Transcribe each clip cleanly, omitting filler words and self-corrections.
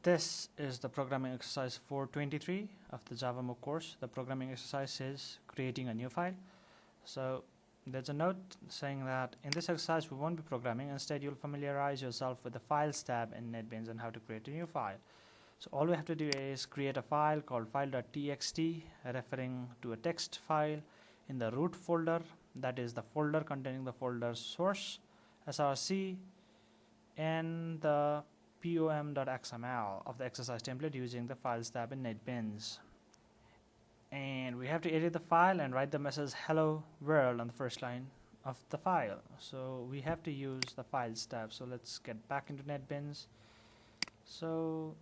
This is the programming exercise 423 of the Java MOOC course. The programming exercise is creating a new file. So there's a note saying that in this exercise we won't be programming. Instead, you'll familiarize yourself with the Files tab in NetBeans and how to create a new file. So all we have to do is create a file called file.txt, referring to a text file in the root folder. That is the folder containing the folder source, src, and the pom.xml of the exercise template using the Files tab in NetBeans. And we have to edit the file and write the message hello world on the first line of the file. So we have to use the Files tab. So let's get back into NetBeans. So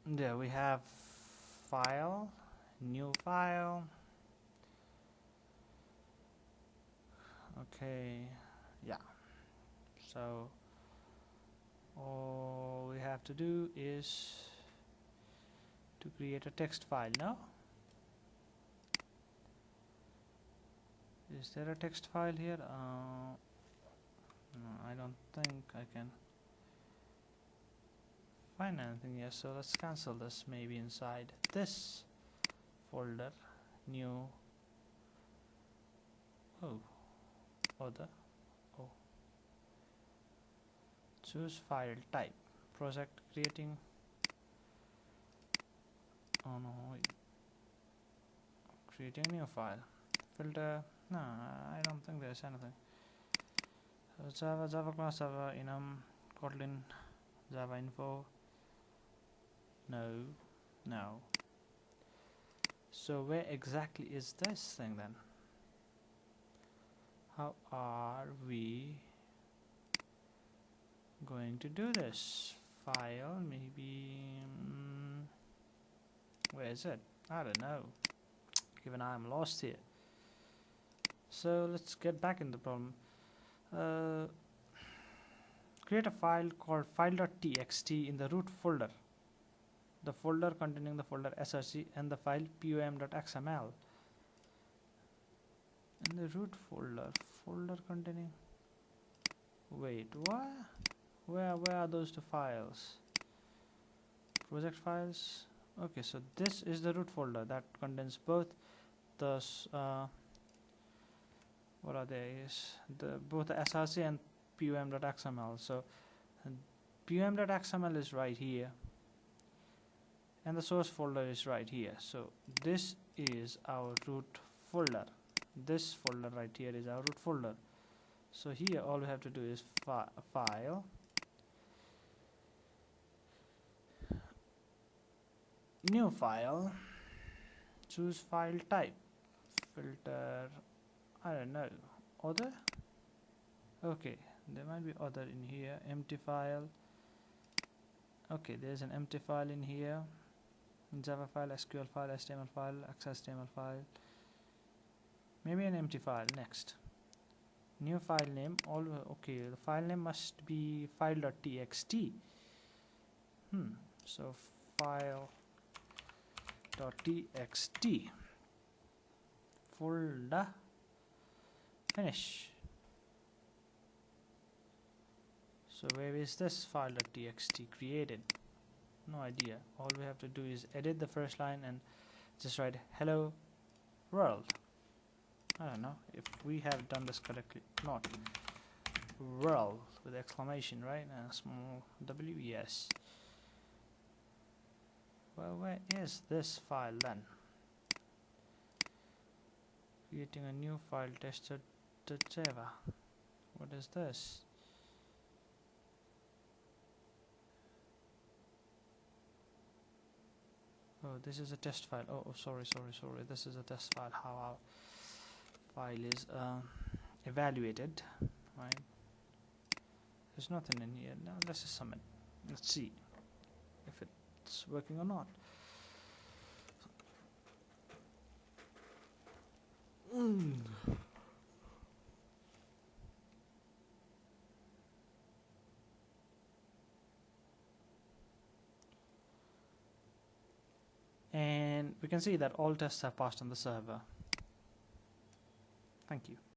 there we have file, new file. Okay, yeah. So all we have to do is to create a text file. Now, is there a text file here? No, I don't think I can find anything here. So let's cancel this. Maybe inside this folder, new. Other. Choose file type. Project creating. Oh no, wait. Creating a new file. Filter. No, I don't think there's anything. So Java class, Java enum, Kotlin, Java info. No. So where exactly is this thing then? How are we going to do this? File, maybe. Where is it? I don't know. Even I'm lost here. So let's get back in the problem. Create a file called file.txt in the root folder. The folder containing the folder src and the file pom.xml. In the root folder containing. Wait, what? Where are those two files? Project files. Okay, so this is the root folder that contains both the what are they? Both the src and pom.xml. So pom.xml is right here, and the source folder is right here. So this is our root folder. This folder right here is our root folder. So here all we have to do is file, new file, choose file type, filter, I don't know, other. Okay, there might be other in here. Empty file. Okay, there's an empty file in here. Java file, SQL file, HTML file, XHTML file. Maybe an empty file. Next, new file name. Okay, the file name must be file.txt. So file.txt folder. Finish. So where is this file.txt created? No idea. All we have to do is edit the first line and just write hello world. I don't know if we have done this correctly. Not world with exclamation, right? And a small w. Yes. Well, where is this file then? Creating a new file, tester.java. What is this? Oh, this is a test file. Oh, sorry. This is a test file. How our file is evaluated, right? There's nothing in here. Now let's just submit. Let's see if it's working or not. And we can see that all tests have passed on the server. Thank you.